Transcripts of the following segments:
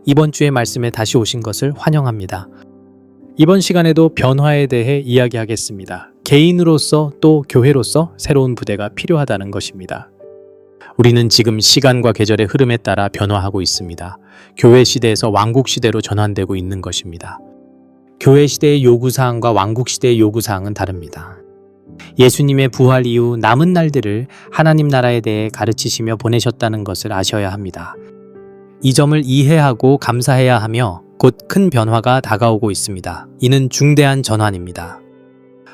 이번 주의 말씀에 다시 오신 것을 환영합니다. 이번 시간에도 변화에 대해 이야기하겠습니다. 개인으로서 또 교회로서 새로운 부대가 필요하다는 것입니다. 우리는 지금 시간과 계절의 흐름에 따라 변화하고 있습니다. 교회 시대에서 왕국 시대로 전환되고 있는 것입니다. 교회 시대의 요구사항과 왕국 시대의 요구사항은 다릅니다. 예수님의 부활 이후 남은 날들을 하나님 나라에 대해 가르치시며 보내셨다는 것을 아셔야 합니다. 이 점을 이해하고 감사해야 하며 곧 큰 변화가 다가오고 있습니다. 이는 중대한 전환입니다.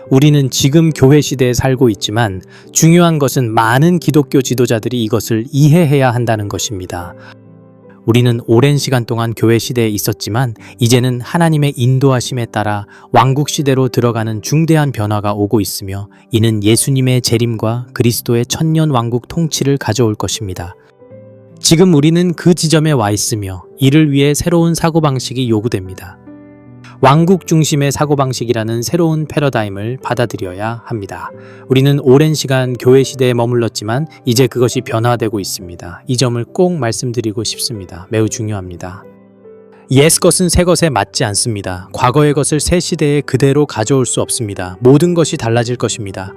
우리는 지금 교회 시대에 살고 있지만 중요한 것은 많은 기독교 지도자들이 이것을 이해해야 한다는 것입니다. 우리는 오랜 시간 동안 교회 시대에 있었지만 이제는 하나님의 인도하심에 따라 왕국 시대로 들어가는 중대한 변화가 오고 있으며 이는 예수님의 재림과 그리스도의 천년 왕국 통치를 가져올 것입니다. 지금 우리는 그 지점에 와 있으며 이를 위해 새로운 사고방식이 요구됩니다. 왕국 중심의 사고방식이라는 새로운 패러다임을 받아들여야 합니다. 우리는 오랜 시간 교회 시대에 머물렀지만 이제 그것이 변화되고 있습니다. 이 점을 꼭 말씀드리고 싶습니다. 매우 중요합니다. 옛 것은 새 것에 맞지 않습니다. 과거의 것을 새 시대에 그대로 가져올 수 없습니다. 모든 것이 달라질 것입니다.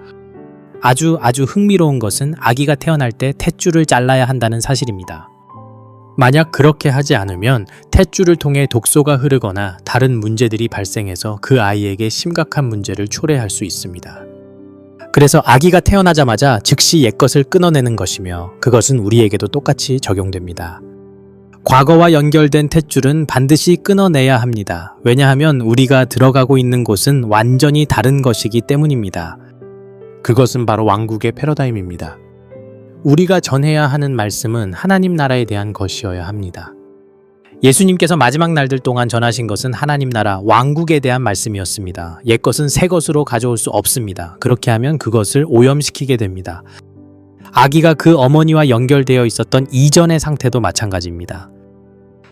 아주 흥미로운 것은 아기가 태어날 때 탯줄을 잘라야 한다는 사실입니다. 만약 그렇게 하지 않으면 탯줄을 통해 독소가 흐르거나 다른 문제들이 발생해서 그 아이에게 심각한 문제를 초래할 수 있습니다. 그래서 아기가 태어나자마자 즉시 옛것을 끊어내는 것이며 그것은 우리에게도 똑같이 적용됩니다. 과거와 연결된 탯줄은 반드시 끊어내야 합니다. 왜냐하면 우리가 들어가고 있는 곳은 완전히 다른 것이기 때문입니다. 그것은 바로 왕국의 패러다임입니다. 우리가 전해야 하는 말씀은 하나님 나라에 대한 것이어야 합니다. 예수님께서 마지막 날들 동안 전하신 것은 하나님 나라 왕국에 대한 말씀이었습니다. 옛것은 새 것으로 가져올 수 없습니다. 그렇게 하면 그것을 오염시키게 됩니다. 아기가 그 어머니와 연결되어 있었던 이전의 상태도 마찬가지입니다.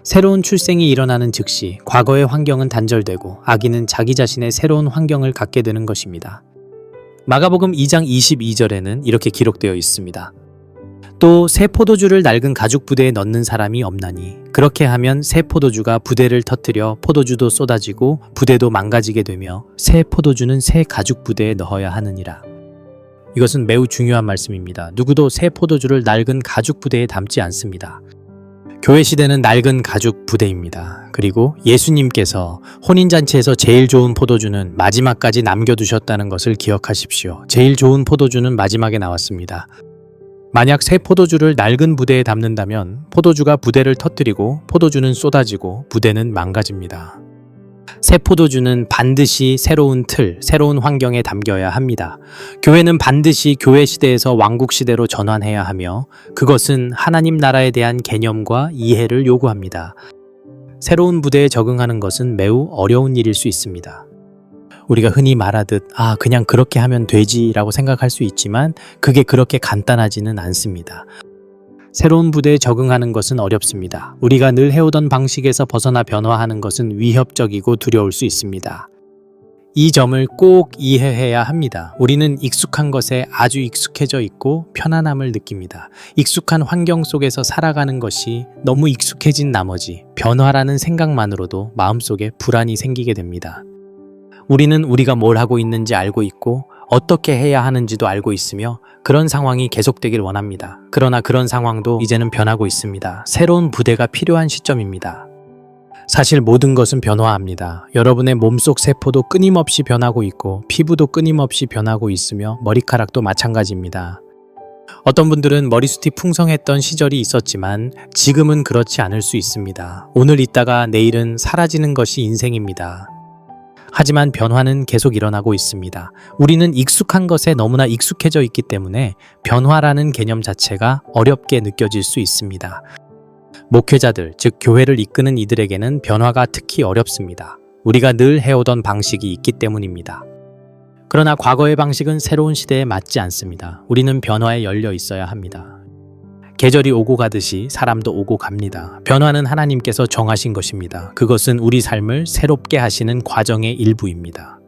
새로운 출생이 일어나는 즉시 과거의 환경은 단절되고 아기는 자기 자신의 새로운 환경을 갖게 되는 것입니다. 마가복음 2장 22절에는 이렇게 기록되어 있습니다. 또 새 포도주를 낡은 가죽 부대에 넣는 사람이 없나니 그렇게 하면 새 포도주가 부대를 터뜨려 포도주도 쏟아지고 부대도 망가지게 되며 새 포도주는 새 가죽 부대에 넣어야 하느니라. 이것은 매우 중요한 말씀입니다. 누구도 새 포도주를 낡은 가죽 부대에 담지 않습니다. 교회 시대는 낡은 가죽 부대입니다. 그리고 예수님께서 혼인잔치에서 제일 좋은 포도주는 마지막까지 남겨두셨다는 것을 기억하십시오. 제일 좋은 포도주는 마지막에 나왔습니다. 만약 새 포도주를 낡은 부대에 담는다면 포도주가 부대를 터뜨리고 포도주는 쏟아지고 부대는 망가집니다. 새 포도주는 반드시 새로운 틀, 새로운 환경에 담겨야 합니다. 교회는 반드시 교회 시대에서 왕국 시대로 전환해야 하며 그것은 하나님 나라에 대한 개념과 이해를 요구합니다. 새로운 부대에 적응하는 것은 매우 어려운 일일 수 있습니다. 우리가 흔히 말하듯 그냥 그렇게 하면 되지 라고 생각할 수 있지만 그게 그렇게 간단하지는 않습니다. 새로운 부대에 적응하는 것은 어렵습니다. 우리가 늘 해오던 방식에서 벗어나 변화하는 것은 위협적이고 두려울 수 있습니다. 이 점을 꼭 이해해야 합니다. 우리는 익숙한 것에 아주 익숙해져 있고 편안함을 느낍니다. 익숙한 환경 속에서 살아가는 것이 너무 익숙해진 나머지 변화라는 생각만으로도 마음속에 불안이 생기게 됩니다. 우리는 우리가 뭘 하고 있는지 알고 있고 어떻게 해야 하는지도 알고 있으며 그런 상황이 계속되길 원합니다. 그러나 그런 상황도 이제는 변하고 있습니다. 새로운 부대가 필요한 시점입니다. 사실 모든 것은 변화합니다. 여러분의 몸속 세포도 끊임없이 변하고 있고 피부도 끊임없이 변하고 있으며 머리카락도 마찬가지입니다. 어떤 분들은 머리숱이 풍성했던 시절이 있었지만 지금은 그렇지 않을 수 있습니다. 오늘 있다가 내일은 사라지는 것이 인생입니다. 하지만 변화는 계속 일어나고 있습니다. 우리는 익숙한 것에 너무나 익숙해져 있기 때문에 변화라는 개념 자체가 어렵게 느껴질 수 있습니다. 목회자들, 즉 교회를 이끄는 이들에게는 변화가 특히 어렵습니다. 우리가 늘 해오던 방식이 있기 때문입니다. 그러나 과거의 방식은 새로운 시대에 맞지 않습니다. 우리는 변화에 열려 있어야 합니다. 계절이 오고 가듯이 사람도 오고 갑니다. 변화는 하나님께서 정하신 것입니다. 그것은 우리 삶을 새롭게 하시는 과정의 일부입니다.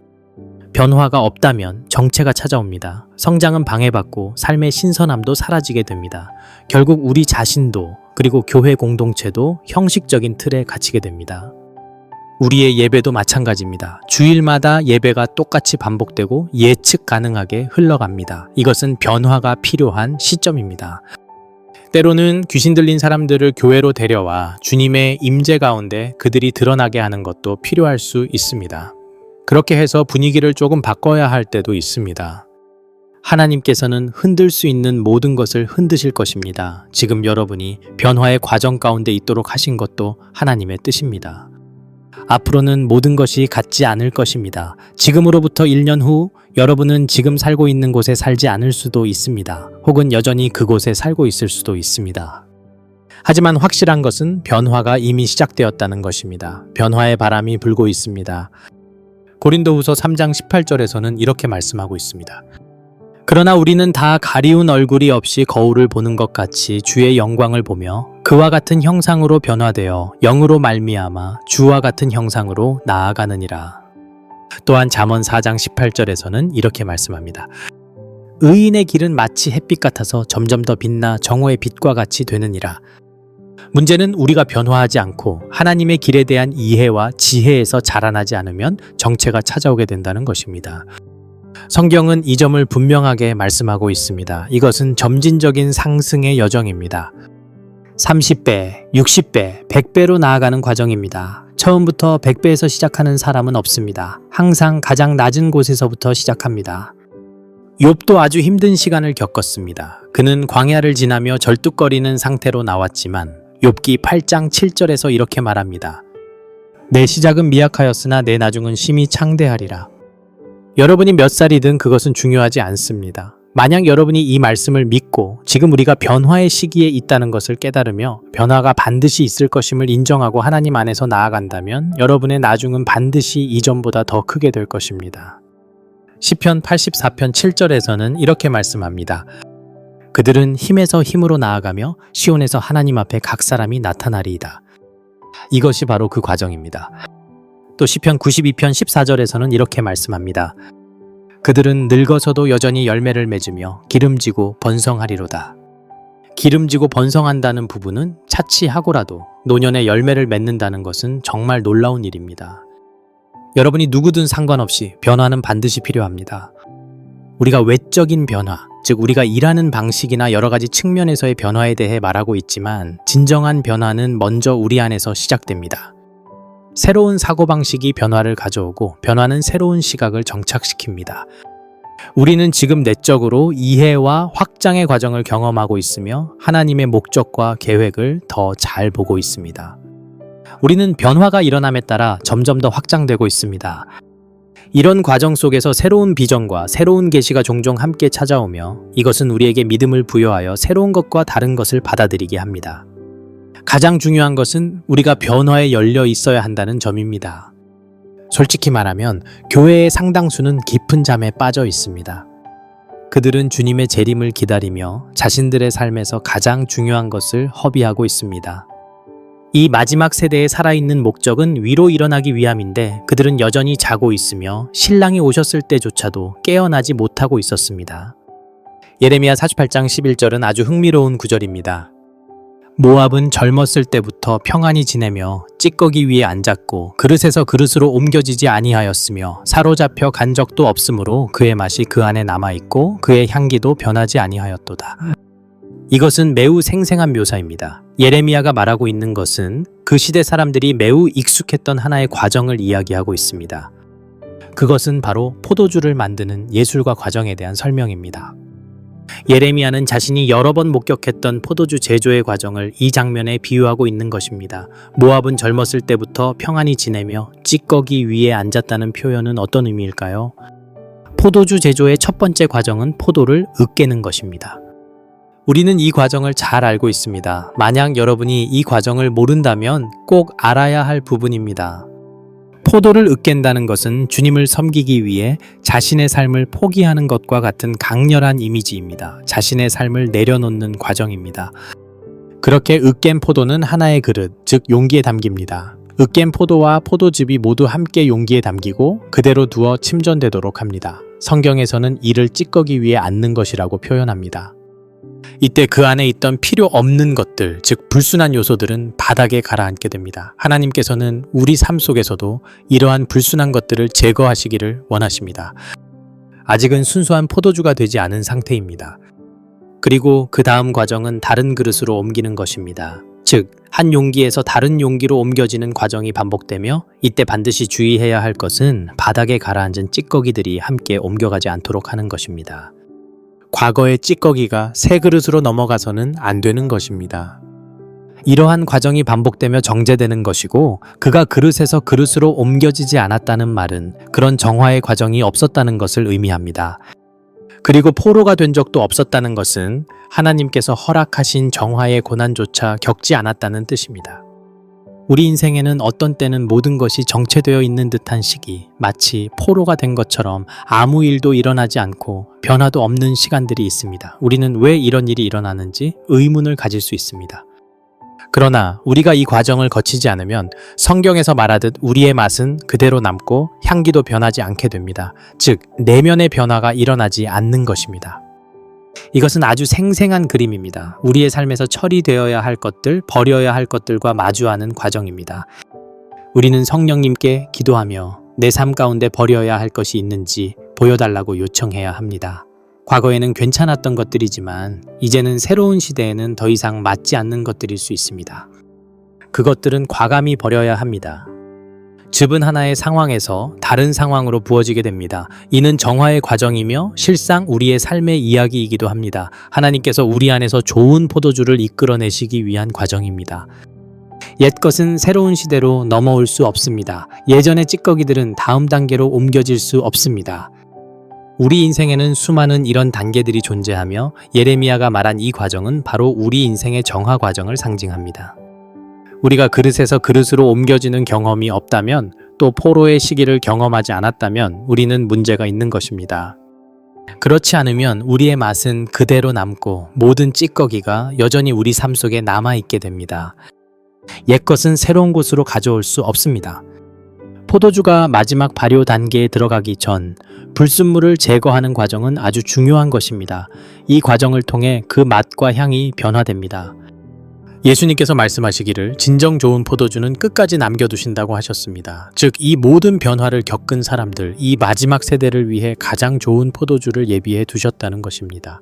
변화가 없다면 정체가 찾아옵니다. 성장은 방해받고 삶의 신선함도 사라지게 됩니다. 결국 우리 자신도 그리고 교회 공동체도 형식적인 틀에 갇히게 됩니다. 우리의 예배도 마찬가지입니다. 주일마다 예배가 똑같이 반복되고 예측 가능하게 흘러갑니다. 이것은 변화가 필요한 시점입니다. 때로는 귀신 들린 사람들을 교회로 데려와 주님의 임재 가운데 그들이 드러나게 하는 것도 필요할 수 있습니다. 그렇게 해서 분위기를 조금 바꿔야 할 때도 있습니다. 하나님께서는 흔들 수 있는 모든 것을 흔드실 것입니다. 지금 여러분이 변화의 과정 가운데 있도록 하신 것도 하나님의 뜻입니다. 앞으로는 모든 것이 같지 않을 것입니다. 지금으로부터 1년 후 여러분은 지금 살고 있는 곳에 살지 않을 수도 있습니다. 혹은 여전히 그곳에 살고 있을 수도 있습니다. 하지만 확실한 것은 변화가 이미 시작되었다는 것입니다. 변화의 바람이 불고 있습니다. 고린도후서 3장 18절에서는 이렇게 말씀하고 있습니다. 그러나 우리는 다 가리운 얼굴이 없이 거울을 보는 것 같이 주의 영광을 보며 그와 같은 형상으로 변화되어 영으로 말미암아 주와 같은 형상으로 나아가느니라. 또한 잠언 4장 18절에서는 이렇게 말씀합니다. 의인의 길은 마치 햇빛 같아서 점점 더 빛나 정오의 빛과 같이 되느니라. 문제는 우리가 변화하지 않고 하나님의 길에 대한 이해와 지혜에서 자라나지 않으면 정체가 찾아오게 된다는 것입니다. 성경은 이 점을 분명하게 말씀하고 있습니다. 이것은 점진적인 상승의 여정입니다. 30배, 60배, 100배로 나아가는 과정입니다. 처음부터 100배에서 시작하는 사람은 없습니다. 항상 가장 낮은 곳에서부터 시작합니다. 욥도 아주 힘든 시간을 겪었습니다. 그는 광야를 지나며 절뚝거리는 상태로 나왔지만 욥기 8장 7절에서 이렇게 말합니다. 내 시작은 미약하였으나 내 나중은 심히 창대하리라. 여러분이 몇 살이든 그것은 중요하지 않습니다. 만약 여러분이 이 말씀을 믿고 지금 우리가 변화의 시기에 있다는 것을 깨달으며 변화가 반드시 있을 것임을 인정하고 하나님 안에서 나아간다면 여러분의 나중은 반드시 이전보다 더 크게 될 것입니다. 시편 84편 7절에서는 이렇게 말씀합니다. 그들은 힘에서 힘으로 나아가며 시온에서 하나님 앞에 각 사람이 나타나리이다. 이것이 바로 그 과정입니다. 또 시편 92편 14절에서는 이렇게 말씀합니다. 그들은 늙어서도 여전히 열매를 맺으며 기름지고 번성하리로다. 기름지고 번성한다는 부분은 차치하고라도 노년에 열매를 맺는다는 것은 정말 놀라운 일입니다. 여러분이 누구든 상관없이 변화는 반드시 필요합니다. 우리가 외적인 변화, 즉 우리가 일하는 방식이나 여러 가지 측면에서의 변화에 대해 말하고 있지만 진정한 변화는 먼저 우리 안에서 시작됩니다. 새로운 사고방식이 변화를 가져오고 변화는 새로운 시각을 정착시킵니다. 우리는 지금 내적으로 이해와 확장의 과정을 경험하고 있으며 하나님의 목적과 계획을 더 잘 보고 있습니다. 우리는 변화가 일어남에 따라 점점 더 확장되고 있습니다. 이런 과정 속에서 새로운 비전과 새로운 계시가 종종 함께 찾아오며 이것은 우리에게 믿음을 부여하여 새로운 것과 다른 것을 받아들이게 합니다. 가장 중요한 것은 우리가 변화에 열려 있어야 한다는 점입니다. 솔직히 말하면 교회의 상당수는 깊은 잠에 빠져 있습니다. 그들은 주님의 재림을 기다리며 자신들의 삶에서 가장 중요한 것을 허비하고 있습니다. 이 마지막 세대의 살아있는 목적은 위로 일어나기 위함인데 그들은 여전히 자고 있으며 신랑이 오셨을 때조차도 깨어나지 못하고 있었습니다. 예레미야 48장 11절은 아주 흥미로운 구절입니다. 모압은 젊었을 때부터 평안히 지내며 찌꺼기 위에 앉았고 그릇에서 그릇으로 옮겨지지 아니하였으며 사로잡혀 간 적도 없으므로 그의 맛이 그 안에 남아있고 그의 향기도 변하지 아니하였도다. 이것은 매우 생생한 묘사입니다. 예레미야가 말하고 있는 것은 그 시대 사람들이 매우 익숙했던 하나의 과정을 이야기하고 있습니다. 그것은 바로 포도주를 만드는 예술과 과정에 대한 설명입니다. 예레미야는 자신이 여러 번 목격했던 포도주 제조의 과정을 이 장면에 비유하고 있는 것입니다. 모압은 젊었을 때부터 평안히 지내며 찌꺼기 위에 앉았다는 표현은 어떤 의미일까요? 포도주 제조의 첫 번째 과정은 포도를 으깨는 것입니다. 우리는 이 과정을 잘 알고 있습니다. 만약 여러분이 이 과정을 모른다면 꼭 알아야 할 부분입니다. 포도를 으깬다는 것은 주님을 섬기기 위해 자신의 삶을 포기하는 것과 같은 강렬한 이미지입니다. 자신의 삶을 내려놓는 과정입니다. 그렇게 으깬 포도는 하나의 그릇, 즉 용기에 담깁니다. 으깬 포도와 포도즙이 모두 함께 용기에 담기고 그대로 두어 침전되도록 합니다. 성경에서는 이를 찌꺼기 위에 앉는 것이라고 표현합니다. 이때 그 안에 있던 필요 없는 것들, 즉 불순한 요소들은 바닥에 가라앉게 됩니다. 하나님께서는 우리 삶 속에서도 이러한 불순한 것들을 제거하시기를 원하십니다. 아직은 순수한 포도주가 되지 않은 상태입니다. 그리고 그 다음 과정은 다른 그릇으로 옮기는 것입니다. 즉, 한 용기에서 다른 용기로 옮겨지는 과정이 반복되며 이때 반드시 주의해야 할 것은 바닥에 가라앉은 찌꺼기들이 함께 옮겨가지 않도록 하는 것입니다. 과거의 찌꺼기가 새 그릇으로 넘어가서는 안 되는 것입니다. 이러한 과정이 반복되며 정제되는 것이고 그가 그릇에서 그릇으로 옮겨지지 않았다는 말은 그런 정화의 과정이 없었다는 것을 의미합니다. 그리고 포로가 된 적도 없었다는 것은 하나님께서 허락하신 정화의 고난조차 겪지 않았다는 뜻입니다. 우리 인생에는 어떤 때는 모든 것이 정체되어 있는 듯한 시기, 마치 포로가 된 것처럼 아무 일도 일어나지 않고 변화도 없는 시간들이 있습니다. 우리는 왜 이런 일이 일어나는지 의문을 가질 수 있습니다. 그러나 우리가 이 과정을 거치지 않으면 성경에서 말하듯 우리의 맛은 그대로 남고 향기도 변하지 않게 됩니다. 즉, 내면의 변화가 일어나지 않는 것입니다. 이것은 아주 생생한 그림입니다. 우리의 삶에서 처리되어야 할 것들, 버려야 할 것들과 마주하는 과정입니다. 우리는 성령님께 기도하며 내 삶 가운데 버려야 할 것이 있는지 보여달라고 요청해야 합니다. 과거에는 괜찮았던 것들이지만 이제는 새로운 시대에는 더 이상 맞지 않는 것들일 수 있습니다. 그것들은 과감히 버려야 합니다. 즙은 하나의 상황에서 다른 상황으로 부어지게 됩니다. 이는 정화의 과정이며 실상 우리의 삶의 이야기이기도 합니다. 하나님께서 우리 안에서 좋은 포도주를 이끌어내시기 위한 과정입니다. 옛것은 새로운 시대로 넘어올 수 없습니다. 예전의 찌꺼기들은 다음 단계로 옮겨질 수 없습니다. 우리 인생에는 수많은 이런 단계들이 존재하며 예레미야가 말한 이 과정은 바로 우리 인생의 정화 과정을 상징합니다. 우리가 그릇에서 그릇으로 옮겨지는 경험이 없다면, 또 포로의 시기를 경험하지 않았다면 우리는 문제가 있는 것입니다. 그렇지 않으면 우리의 맛은 그대로 남고 모든 찌꺼기가 여전히 우리 삶 속에 남아있게 됩니다. 옛것은 새로운 곳으로 가져올 수 없습니다. 포도주가 마지막 발효 단계에 들어가기 전 불순물을 제거하는 과정은 아주 중요한 것입니다. 이 과정을 통해 그 맛과 향이 변화됩니다. 예수님께서 말씀하시기를 진정 좋은 포도주는 끝까지 남겨두신다고 하셨습니다. 즉, 이 모든 변화를 겪은 사람들, 이 마지막 세대를 위해 가장 좋은 포도주를 예비해 두셨다는 것입니다.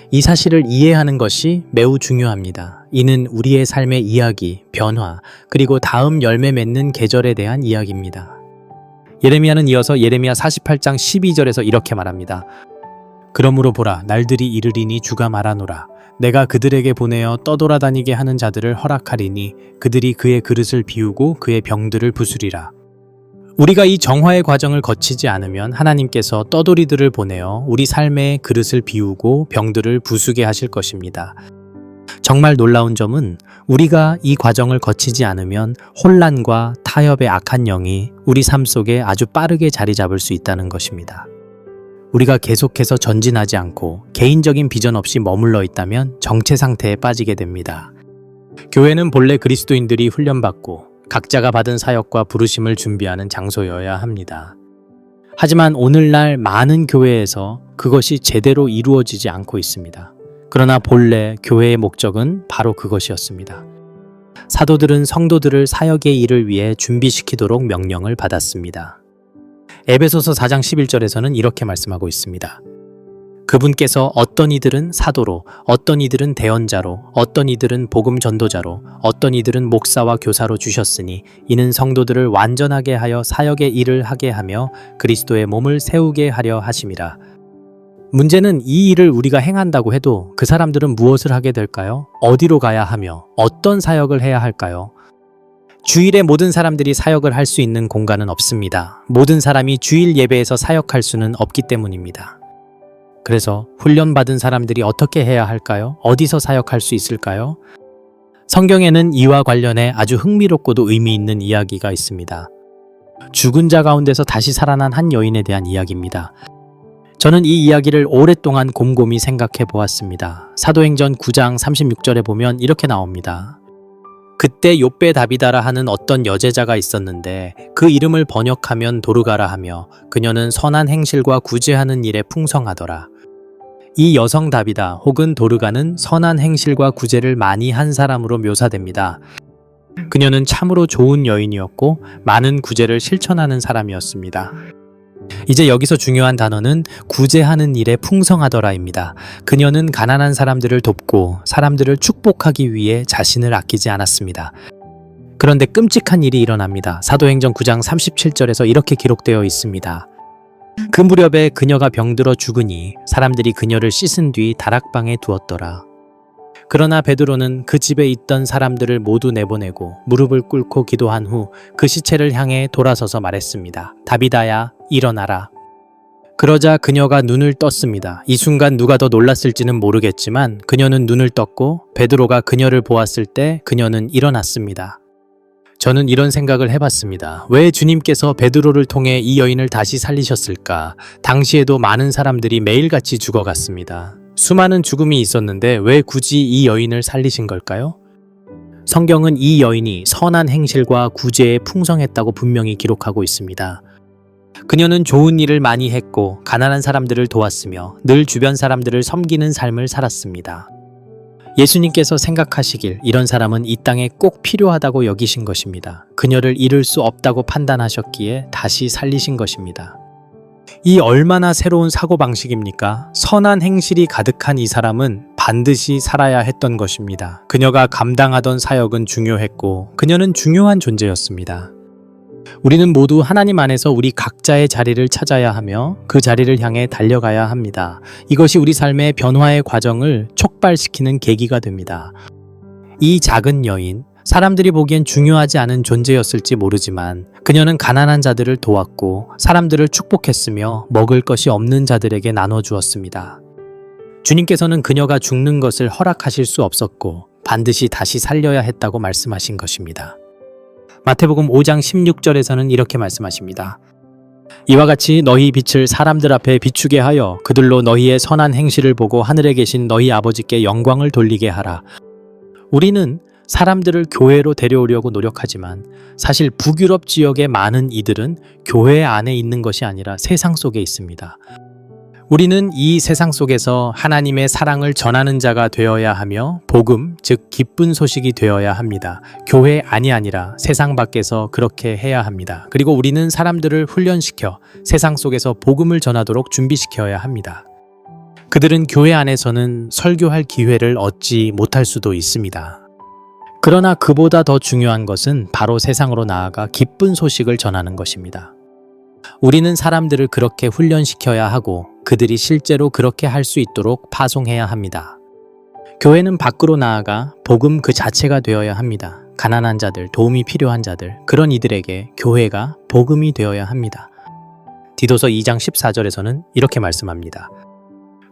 이 사실을 이해하는 것이 매우 중요합니다. 이는 우리의 삶의 이야기, 변화, 그리고 다음 열매 맺는 계절에 대한 이야기입니다. 예레미야는 이어서 예레미야 48장 12절에서 이렇게 말합니다. 그러므로 보라, 날들이 이르리니 주가 말하노라. 내가 그들에게 보내어 떠돌아다니게 하는 자들을 허락하리니 그들이 그의 그릇을 비우고 그의 병들을 부수리라. 우리가 이 정화의 과정을 거치지 않으면 하나님께서 떠돌이들을 보내어 우리 삶의 그릇을 비우고 병들을 부수게 하실 것입니다. 정말 놀라운 점은 우리가 이 과정을 거치지 않으면 혼란과 타협의 악한 영이 우리 삶 속에 아주 빠르게 자리 잡을 수 있다는 것입니다. 우리가 계속해서 전진하지 않고 개인적인 비전 없이 머물러 있다면 정체 상태에 빠지게 됩니다. 교회는 본래 그리스도인들이 훈련받고 각자가 받은 사역과 부르심을 준비하는 장소여야 합니다. 하지만 오늘날 많은 교회에서 그것이 제대로 이루어지지 않고 있습니다. 그러나 본래 교회의 목적은 바로 그것이었습니다. 사도들은 성도들을 사역의 일을 위해 준비시키도록 명령을 받았습니다. 에베소서 4장 11절에서는 이렇게 말씀하고 있습니다. 그분께서 어떤 이들은 사도로, 어떤 이들은 대언자로, 어떤 이들은 복음 전도자로, 어떤 이들은 목사와 교사로 주셨으니 이는 성도들을 완전하게 하여 사역의 일을 하게 하며 그리스도의 몸을 세우게 하려 하심이라. 문제는 이 일을 우리가 행한다고 해도 그 사람들은 무엇을 하게 될까요? 어디로 가야 하며 어떤 사역을 해야 할까요? 주일에 모든 사람들이 사역을 할 수 있는 공간은 없습니다. 모든 사람이 주일 예배에서 사역할 수는 없기 때문입니다. 그래서 훈련받은 사람들이 어떻게 해야 할까요? 어디서 사역할 수 있을까요? 성경에는 이와 관련해 아주 흥미롭고도 의미 있는 이야기가 있습니다. 죽은 자 가운데서 다시 살아난 한 여인에 대한 이야기입니다. 저는 이 이야기를 오랫동안 곰곰이 생각해 보았습니다. 사도행전 9장 36절에 보면 이렇게 나옵니다. 그때 욥베 다비다라 하는 어떤 여제자가 있었는데 그 이름을 번역하면 도르가라 하며 그녀는 선한 행실과 구제하는 일에 풍성하더라. 이 여성 다비다 혹은 도르가는 선한 행실과 구제를 많이 한 사람으로 묘사됩니다. 그녀는 참으로 좋은 여인이었고 많은 구제를 실천하는 사람이었습니다. 이제 여기서 중요한 단어는 구제하는 일에 풍성하더라입니다. 그녀는 가난한 사람들을 돕고 사람들을 축복하기 위해 자신을 아끼지 않았습니다. 그런데 끔찍한 일이 일어납니다. 사도행전 9장 37절에서 이렇게 기록되어 있습니다. 그 무렵에 그녀가 병들어 죽으니 사람들이 그녀를 씻은 뒤 다락방에 두었더라. 그러나 베드로는 그 집에 있던 사람들을 모두 내보내고 무릎을 꿇고 기도한 후 그 시체를 향해 돌아서서 말했습니다. 다비다야, 일어나라. 그러자 그녀가 눈을 떴습니다. 이 순간 누가 더 놀랐을지는 모르겠지만 그녀는 눈을 떴고 베드로가 그녀를 보았을 때 그녀는 일어났습니다. 저는 이런 생각을 해봤습니다. 왜 주님께서 베드로를 통해 이 여인을 다시 살리셨을까? 당시에도 많은 사람들이 매일같이 죽어갔습니다. 수많은 죽음이 있었는데 왜 굳이 이 여인을 살리신 걸까요? 성경은 이 여인이 선한 행실과 구제에 풍성했다고 분명히 기록하고 있습니다. 그녀는 좋은 일을 많이 했고 가난한 사람들을 도왔으며 늘 주변 사람들을 섬기는 삶을 살았습니다. 예수님께서 생각하시길 이런 사람은 이 땅에 꼭 필요하다고 여기신 것입니다. 그녀를 잃을 수 없다고 판단하셨기에 다시 살리신 것입니다. 이 얼마나 새로운 사고방식입니까? 선한 행실이 가득한 이 사람은 반드시 살아야 했던 것입니다. 그녀가 감당하던 사역은 중요했고 그녀는 중요한 존재였습니다. 우리는 모두 하나님 안에서 우리 각자의 자리를 찾아야 하며 그 자리를 향해 달려가야 합니다. 이것이 우리 삶의 변화의 과정을 촉발시키는 계기가 됩니다. 이 작은 여인, 사람들이 보기엔 중요하지 않은 존재였을지 모르지만 그녀는 가난한 자들을 도왔고 사람들을 축복했으며 먹을 것이 없는 자들에게 나눠주었습니다. 주님께서는 그녀가 죽는 것을 허락하실 수 없었고 반드시 다시 살려야 했다고 말씀하신 것입니다. 마태복음 5장 16절에서는 이렇게 말씀하십니다. 이와 같이 너희 빛을 사람들 앞에 비추게 하여 그들로 너희의 선한 행실을 보고 하늘에 계신 너희 아버지께 영광을 돌리게 하라. 우리는 사람들을 교회로 데려오려고 노력하지만 사실 북유럽 지역의 많은 이들은 교회 안에 있는 것이 아니라 세상 속에 있습니다. 우리는 이 세상 속에서 하나님의 사랑을 전하는 자가 되어야 하며 복음, 즉 기쁜 소식이 되어야 합니다. 교회 안이 아니라 세상 밖에서 그렇게 해야 합니다. 그리고 우리는 사람들을 훈련시켜 세상 속에서 복음을 전하도록 준비시켜야 합니다. 그들은 교회 안에서는 설교할 기회를 얻지 못할 수도 있습니다. 그러나 그보다 더 중요한 것은 바로 세상으로 나아가 기쁜 소식을 전하는 것입니다. 우리는 사람들을 그렇게 훈련시켜야 하고 그들이 실제로 그렇게 할 수 있도록 파송해야 합니다. 교회는 밖으로 나아가 복음 그 자체가 되어야 합니다. 가난한 자들, 도움이 필요한 자들, 그런 이들에게 교회가 복음이 되어야 합니다. 디도서 2장 14절에서는 이렇게 말씀합니다.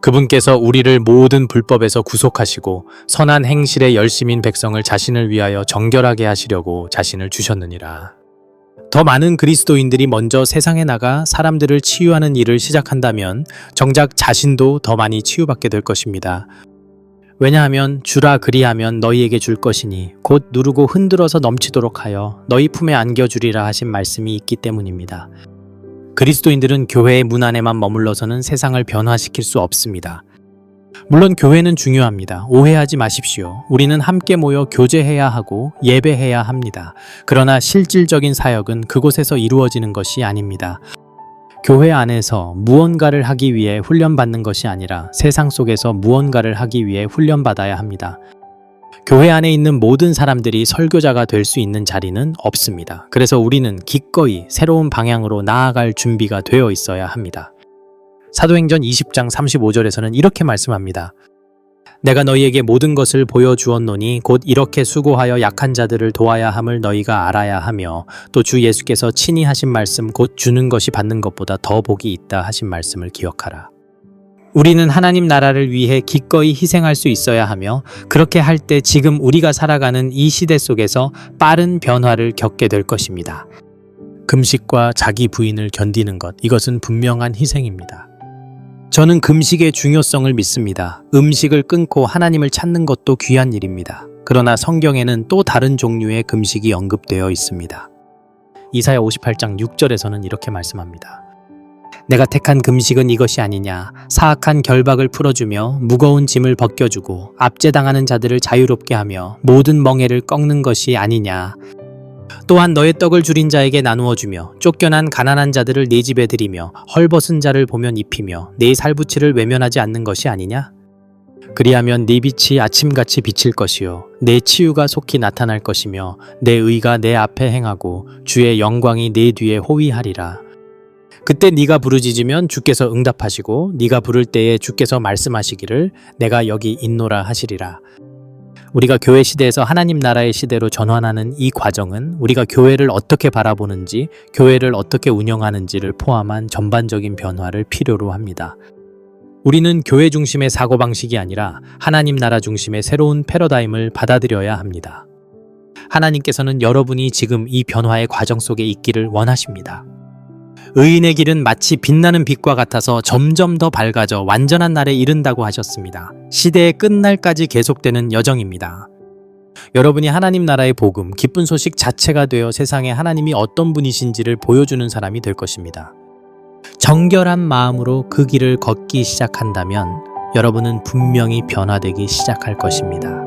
그분께서 우리를 모든 불법에서 구속하시고 선한 행실에 열심인 백성을 자신을 위하여 정결하게 하시려고 자신을 주셨느니라. 더 많은 그리스도인들이 먼저 세상에 나가 사람들을 치유하는 일을 시작한다면 정작 자신도 더 많이 치유받게 될 것입니다. 왜냐하면 주라 그리하면 너희에게 줄 것이니 곧 누르고 흔들어서 넘치도록 하여 너희 품에 안겨주리라 하신 말씀이 있기 때문입니다. 그리스도인들은 교회의 문 안에만 머물러서는 세상을 변화시킬 수 없습니다. 물론 교회는 중요합니다. 오해하지 마십시오. 우리는 함께 모여 교제해야 하고 예배해야 합니다. 그러나 실질적인 사역은 그곳에서 이루어지는 것이 아닙니다. 교회 안에서 무언가를 하기 위해 훈련받는 것이 아니라 세상 속에서 무언가를 하기 위해 훈련받아야 합니다. 교회 안에 있는 모든 사람들이 설교자가 될 수 있는 자리는 없습니다. 그래서 우리는 기꺼이 새로운 방향으로 나아갈 준비가 되어 있어야 합니다. 사도행전 20장 35절에서는 이렇게 말씀합니다. 내가 너희에게 모든 것을 보여주었노니 곧 이렇게 수고하여 약한 자들을 도와야 함을 너희가 알아야 하며 또 주 예수께서 친히 하신 말씀 곧 주는 것이 받는 것보다 더 복이 있다 하신 말씀을 기억하라. 우리는 하나님 나라를 위해 기꺼이 희생할 수 있어야 하며 그렇게 할 때 지금 우리가 살아가는 이 시대 속에서 빠른 변화를 겪게 될 것입니다. 금식과 자기 부인을 견디는 것, 이것은 분명한 희생입니다. 저는 금식의 중요성을 믿습니다. 음식을 끊고 하나님을 찾는 것도 귀한 일입니다. 그러나 성경에는 또 다른 종류의 금식이 언급되어 있습니다. 이사야 58장 6절에서는 이렇게 말씀합니다. 내가 택한 금식은 이것이 아니냐. 사악한 결박을 풀어주며 무거운 짐을 벗겨주고 압제당하는 자들을 자유롭게 하며 모든 멍에를 꺾는 것이 아니냐. 또한 너의 떡을 줄인 자에게 나누어 주며 쫓겨난 가난한 자들을 네 집에 들이며 헐벗은 자를 보면 입히며 네 살부치를 외면하지 않는 것이 아니냐? 그리하면 네 빛이 아침같이 비칠 것이요 내 치유가 속히 나타날 것이며 내 의가 내 앞에 행하고 주의 영광이 내 뒤에 호위하리라. 그때 네가 부르짖으면 주께서 응답하시고 네가 부를 때에 주께서 말씀하시기를 내가 여기 있노라 하시리라. 우리가 교회 시대에서 하나님 나라의 시대로 전환하는 이 과정은 우리가 교회를 어떻게 바라보는지, 교회를 어떻게 운영하는지를 포함한 전반적인 변화를 필요로 합니다. 우리는 교회 중심의 사고방식이 아니라 하나님 나라 중심의 새로운 패러다임을 받아들여야 합니다. 하나님께서는 여러분이 지금 이 변화의 과정 속에 있기를 원하십니다. 의인의 길은 마치 빛나는 빛과 같아서 점점 더 밝아져 완전한 날에 이른다고 하셨습니다. 시대의 끝날까지 계속되는 여정입니다. 여러분이 하나님 나라의 복음, 기쁜 소식 자체가 되어 세상에 하나님이 어떤 분이신지를 보여주는 사람이 될 것입니다. 정결한 마음으로 그 길을 걷기 시작한다면 여러분은 분명히 변화되기 시작할 것입니다.